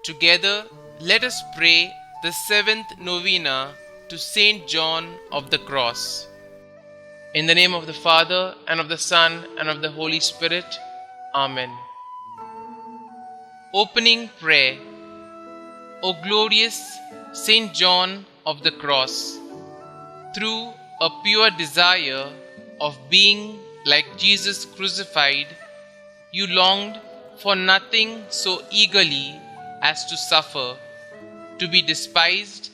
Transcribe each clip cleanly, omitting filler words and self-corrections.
Together, let us pray the seventh novena to Saint John of the Cross. In the name of the Father, and of the Son, and of the Holy Spirit. Amen. Opening Prayer. O glorious Saint John of the Cross, through a pure desire of being like Jesus crucified, you longed for nothing so eagerly as to suffer, to be despised,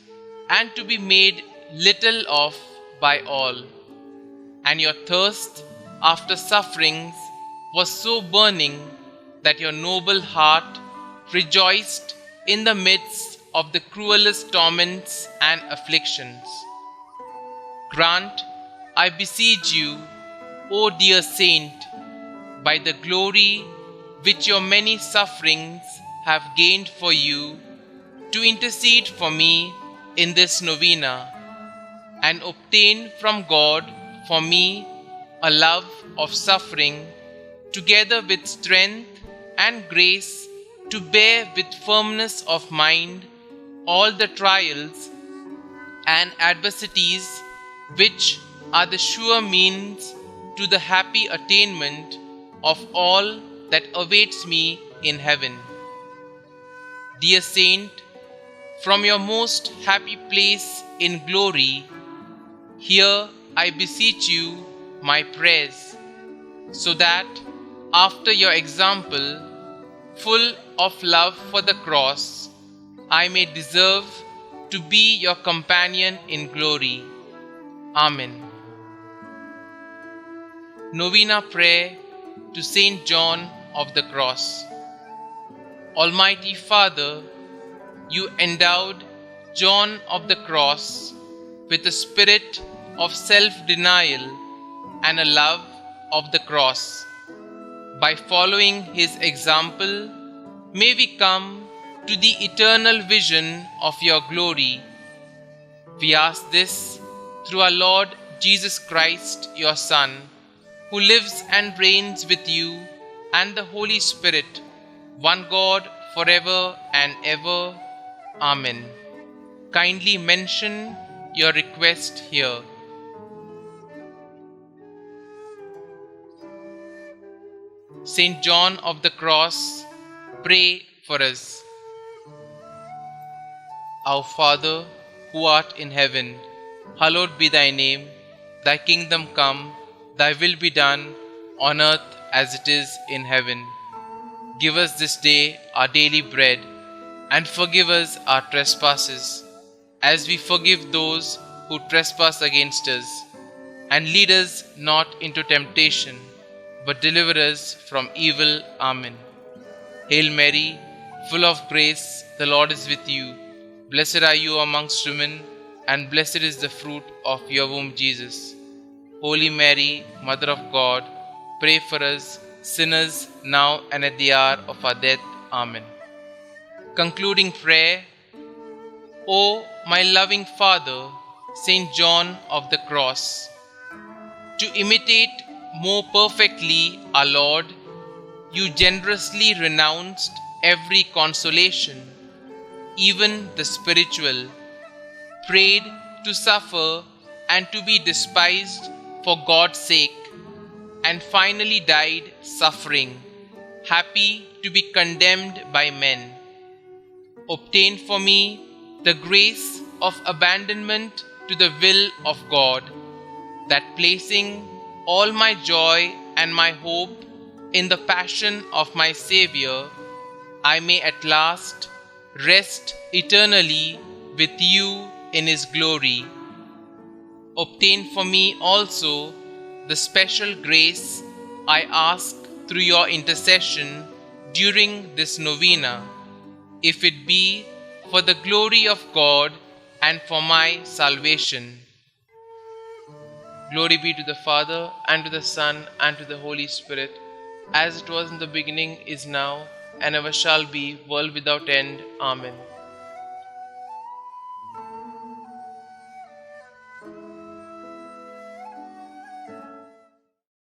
and to be made little of by all. And your thirst after sufferings was so burning that your noble heart rejoiced in the midst of the cruelest torments and afflictions. Grant, I beseech you, O dear Saint, by the glory which your many sufferings have gained for you, to intercede for me in this novena, and obtain from God for me a love of suffering, together with strength and grace to bear with firmness of mind all the trials and adversities which are the sure means to the happy attainment of all that awaits me in heaven. Dear Saint, from your most happy place in glory, hear, I beseech you, my prayers, so that, after your example, full of love for the cross, I may deserve to be your companion in glory. Amen. Novena Prayer to Saint John of the Cross. Almighty Father, you endowed John of the Cross with a spirit of self-denial and a love of the cross. By following his example, may we come to the eternal vision of your glory. We ask this through our Lord Jesus Christ, your Son, who lives and reigns with you and the Holy Spirit, one God, forever and ever. Amen. Kindly mention your request here. Saint John of the Cross, pray for us. Our Father, who art in heaven, hallowed be thy name. Thy kingdom come, thy will be done, on earth as it is in heaven. Give us this day our daily bread, and forgive us our trespasses, as we forgive those who trespass against us. And lead us not into temptation, but deliver us from evil. Amen. Hail Mary, full of grace, the Lord is with you. Blessed are you amongst women, and blessed is the fruit of your womb, Jesus. Holy Mary, Mother of God, pray for us sinners, now and at the hour of our death. Amen. Concluding prayer. O my loving Father, Saint John of the Cross, to imitate more perfectly our Lord, you generously renounced every consolation, even the spiritual, prayed to suffer and to be despised for God's sake, and finally died suffering, happy to be condemned by men. Obtain for me the grace of abandonment to the will of God, that placing all my joy and my hope in the passion of my Savior, I may at last rest eternally with you in His glory. Obtain for me also the special grace I ask through your intercession during this novena, if it be for the glory of God and for my salvation. Glory be to the Father, and to the Son, and to the Holy Spirit, as it was in the beginning, is now, and ever shall be, world without end. Amen.